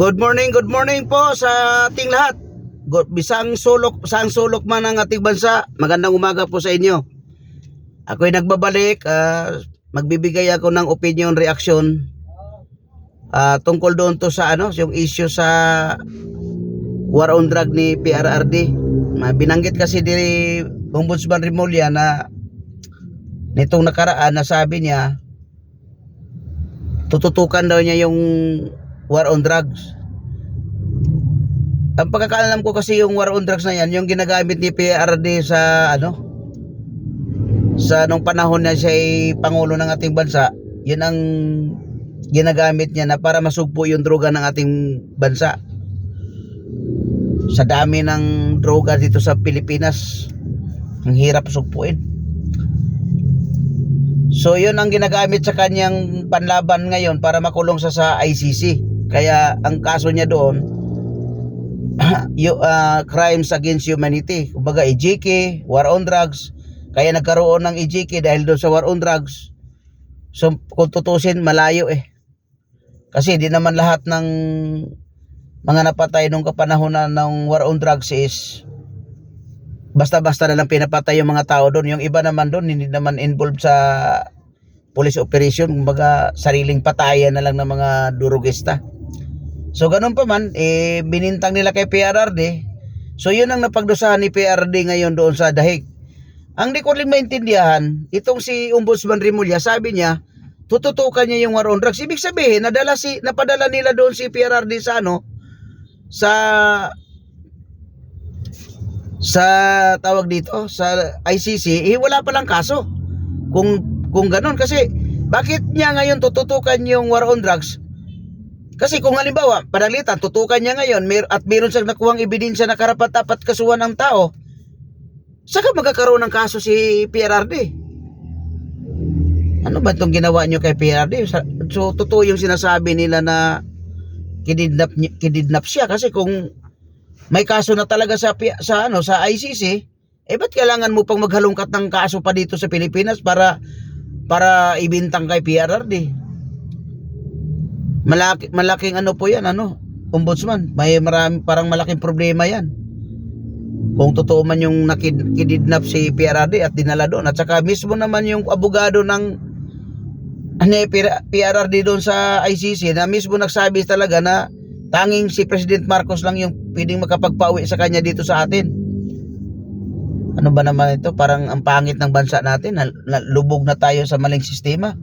Good morning po sa ating lahat. Bisang sulok man ang ating bansa. Magandang umaga po sa inyo. Ako'y nagbabalik, magbibigay ako ng opinion, reaction tungkol doon to sa yung issue sa war on drug ni PRRD. Binanggit kasi ni Ombudsman Remulla na nitong nakaraan na sabi niya tututukan daw niya yung war on drugs. Ang pagkakaalam ko kasi yung war on drugs na yan, yung ginagamit ni PRRD sa nung panahon na siya ay pangulo ng ating bansa, yun ang ginagamit niya na para masugpo yung droga ng ating bansa. Sa dami ng droga dito sa Pilipinas, ang hirap sugpuin. So yun ang ginagamit sa kanyang panlaban ngayon para makulong sa ICC. Kaya ang kaso niya doon crimes against humanity, kumbaga EJK, war on drugs. Kaya nagkaroon ng EJK dahil doon sa war on drugs. So kung tutusin, malayo kasi di naman lahat ng mga napatay nung kapanahonan ng war on drugs is basta-basta na lang pinapatay yung mga tao doon. Yung iba naman doon hindi naman involved sa police operation, kumbaga sariling patayan na lang ng mga durugista. So ganun pa man, binintang nila kay PRRD. So yun ang napagdusahan ni PRRD ngayon doon sa dahig. Ang di ko rin maintindihan, itong si Ombudsman Remulla, sabi niya tututukan niya yung war on drugs. Ibig sabihin, napadala nila doon si PRRD sa tawag dito, sa ICC, wala palang kaso. Kung ganun, kasi bakit niya ngayon tututukan yung war on drugs? Kasi kung halimbawa, panalitan, tutukan niya ngayon at meron siyang nakuhang ebidensya na karapat-dapat kasuhan ng tao, saka magkakaroon ng kaso si PRRD. Ano ba itong ginawa niyo kay PRRD? So totoo yung sinasabi nila na kidnap siya, kasi kung may kaso na talaga sa ICC, ba't kailangan mo pang maghalongkat ng kaso pa dito sa Pilipinas para ibintang kay PRRD? Malaking po yan, Ombudsman. Parang malaking problema yan. Kung totoo man yung nakidnap si PRRD at dinala doon. At saka mismo naman yung abogado ng PRRD doon sa ICC na mismo nagsabi talaga na tanging si President Marcos lang yung pwedeng makapagpauwi sa kanya dito sa atin. Ano ba naman ito? Parang ang pangit ng bansa natin. Lubog na tayo sa maling sistema.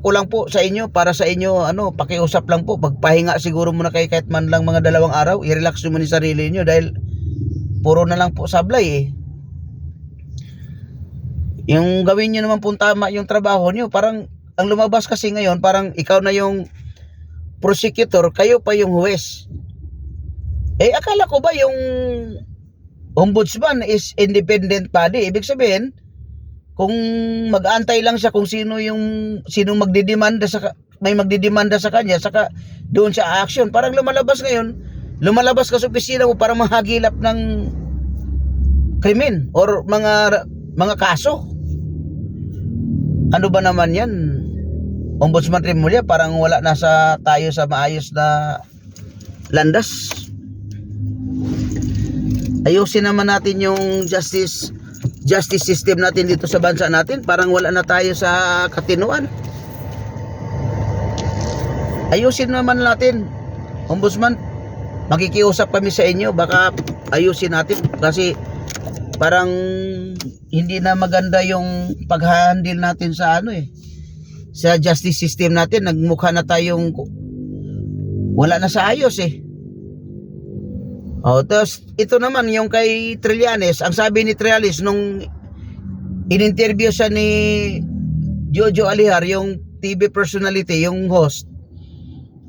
Ko lang po sa inyo, para sa inyo, pakiusap lang po, pagpahinga siguro muna kayo kahit man lang mga 2 araw, i-relax nyo muna yung sarili nyo dahil puro na lang po sablay Yung gawin nyo naman po tama yung trabaho nyo, parang ang lumabas kasi ngayon, parang ikaw na yung prosecutor, kayo pa yung huwes. Akala ko ba yung ombudsman is independent body? Ibig sabihin, kung mag-aantay lang siya kung sinong magdidemanda may magdidemanda sa kanya, saka doon sa action. Parang lumalabas ka sa opisina mo para mahagilap ng krimen or mga kaso. Ano ba naman yan, Ombudsman Remulla? Parang wala na tayo sa maayos na landas. Ayusin naman natin yung justice system natin dito sa bansa natin. Parang wala na tayo sa katinuan. Ayusin naman natin, Ombudsman. Makikiusap kami sa inyo, baka ayusin natin kasi parang hindi na maganda yung pag-handle natin sa sa justice system natin. Nagmukha na tayong wala na sa ayos Tapos ito naman yung kay Trillanes. Ang sabi ni Trillanes nung in-interview siya ni Jojo Alihar, yung TV personality, yung host,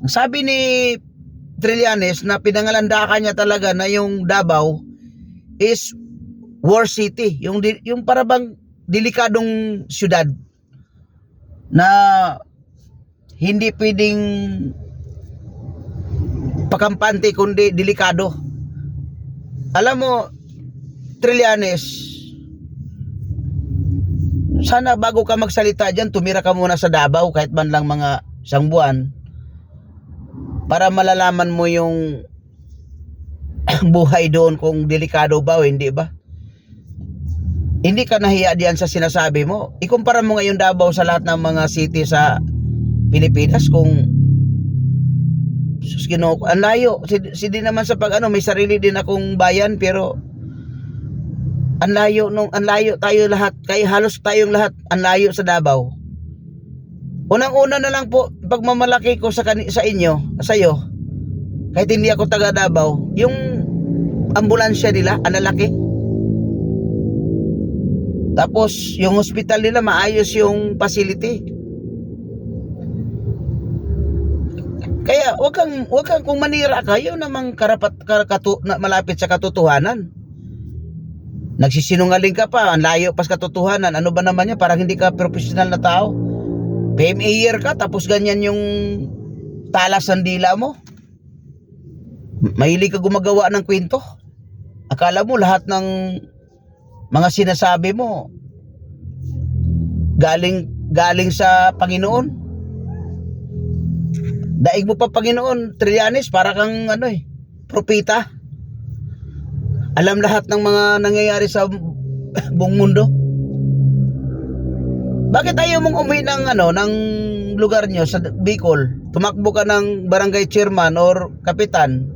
ang sabi ni Trillanes na pinangalandakan niya talaga na yung Davao is war city, yung parabang delikadong syudad na hindi pwedeng pakampante kundi delikado. Alam mo, Trillanes, sana bago ka magsalita dyan, tumira ka muna sa Davao kahit man lang mga 1 buwan para malalaman mo yung buhay doon kung delikado ba o hindi ba. Hindi ka nahiya diyan sa sinasabi mo. Ikumpara mo ngayon Davao sa lahat ng mga city sa Pilipinas kung sus Ginoo, ang layo. Si di naman sa pag ano, may sarili din akong bayan pero ang layo tayo lahat, kaya halos tayong lahat ang layo sa Davao. Unang-una na lang po pagmamalaki ko sa inyo, sa iyo. Kahit hindi ako taga Davao, yung ambulansya nila, ang lalaki. Tapos yung hospital nila maayos yung facility. Kaya wag kang kung manira ka, yun namang na malapit sa katotohanan. Nagsisinungaling ka pa, ang layo pas katotohanan. Ano ba naman yan? Parang hindi ka professional na tao. PMA year ka, tapos ganyan yung talas ng dila mo. Mahilig ka gumagawa ng kwento. Akala mo lahat ng mga sinasabi mo galing sa Panginoon. Daig mo pa Panginoon, Trillanes, para kang propeta. Alam lahat ng mga nangyayari sa buong mundo. Bakit ayaw mong umuwi ng lugar nyo sa Bicol? Tumakbo ka ng barangay chairman or kapitan,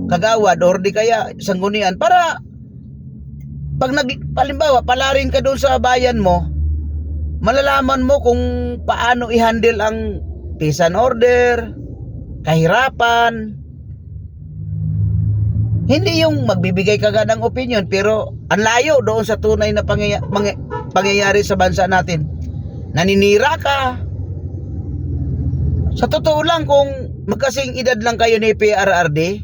kagawad or di kaya sanggunian, para pag palimbawa palarin ka doon sa bayan mo, malalaman mo kung paano i-handle ang peace and order, kahirapan. Hindi yung magbibigay ka ng opinion pero ang layo doon sa tunay na pangyayari sa bansa natin. Naninira ka. Sa totoo lang, kung magkasing edad lang kayo ni PRRD,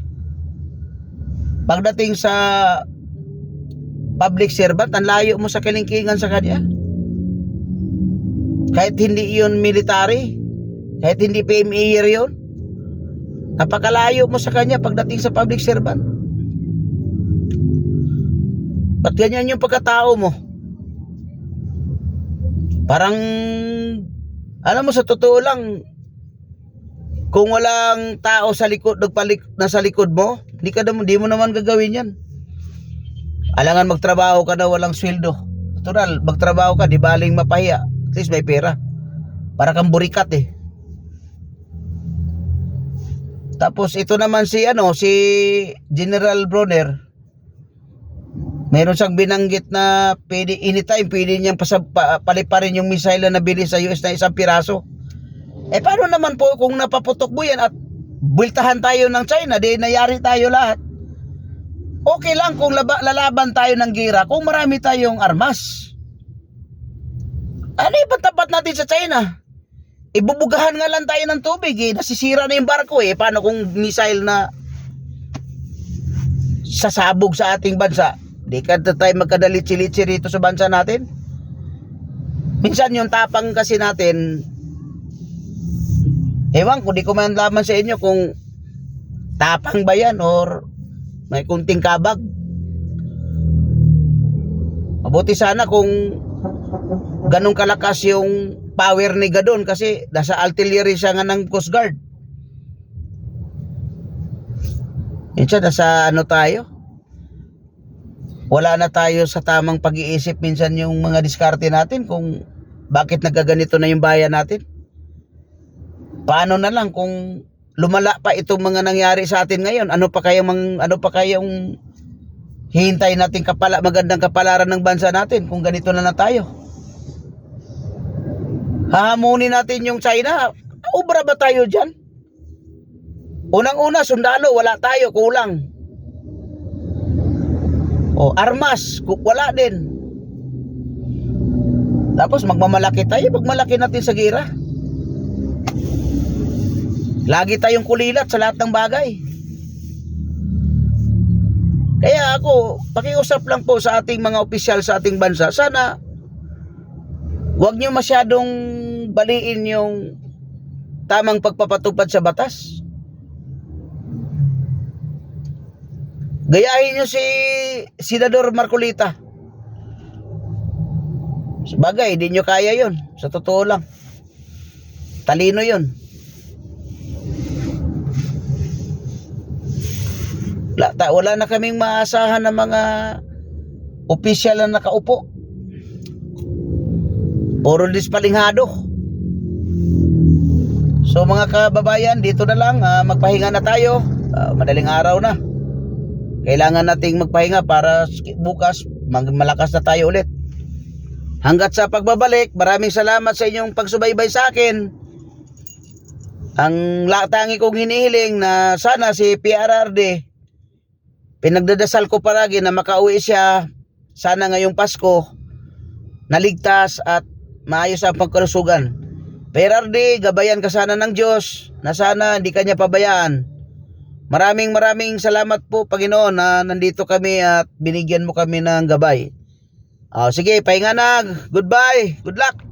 pagdating sa public servant, ang layo mo sa kalingkingan sa kanya. Kahit hindi yun military, kahit hindi PMA year yun, napakalayo mo sa kanya pagdating sa public servant. Ba't ganyan yung pagkatao mo? Parang, alam mo, sa totoo lang, kung walang tao sa likod, nasa likod mo, di mo naman gagawin yan. Alangan magtrabaho ka na walang sweldo. Natural, magtrabaho ka, di baling mapahiya. At least may pera. Para kang burikat eh. Tapos ito naman si General Bronner. Meron siyang binanggit na anytime pwede niyang paliparin yung missile na nabili sa US na 1 piraso. Paano naman po kung napaputok mo yan at bultahan tayo ng China, di nayari tayo lahat? Okay lang kung lalaban tayo ng gira kung marami tayong armas. Ano yung tapat natin sa China? Ibubugahan nga lang tayo ng tubig nasisira na yung barko Paano kung missile na sasabog sa ating bansa? Di ka tayo magkadalitsi-litsi rito sa bansa natin. Minsan yung tapang kasi natin, ewan ko, di ko man laman sa inyo kung tapang ba yan or may kunting kabag. Mabuti sana kung ganun kalakas yung power ni Gadon kasi nasa artillery siya nga ng Coast Guard. Minsan nasa tayo, wala na tayo sa tamang pag-iisip minsan yung mga diskarte natin kung bakit nagaganito na yung bayan natin. Paano na lang kung lumala pa itong mga nangyari sa atin ngayon? Ano pa kayang hihintay natin magandang kapalaran ng bansa natin kung ganito na tayo? Hahamunin natin yung China. Ubra ba tayo dyan? Unang-una, sundalo, wala tayo, kulang. Armas, wala din. Tapos magmamalaki tayo, magmalaki natin sa gira. Lagi tayong kulilat sa lahat ng bagay. Kaya ako, pakiusap lang po sa ating mga opisyal sa ating bansa, sana huwag nyo masyadong baliin yung tamang pagpapatupad sa batas. Gayahin nyo si Senador Marcolita. Sabagay, di nyo kaya yun. Sa totoo lang. Talino yun. Wala na kaming maasahan ng mga opisyal na nakaupo. Puro dispalinghado. So mga kababayan, dito na lang, magpahinga na tayo. Madaling araw na. Kailangan nating magpahinga para bukas malakas na tayo ulit. Hanggat sa pagbabalik, maraming salamat sa inyong pagsubaybay sa akin. Ang tangi kong hinihiling na sana si PRRD, pinagdadasal ko palagi na makauwi siya sana ngayong Pasko, naligtas at maayos ang pagkalusugan. PRRD, gabayan ka sana ng Diyos na sana hindi kanya pabayaan. Maraming salamat po, Panginoon, na nandito kami at binigyan mo kami ng gabay. Sige, pahinga na. Goodbye. Good luck.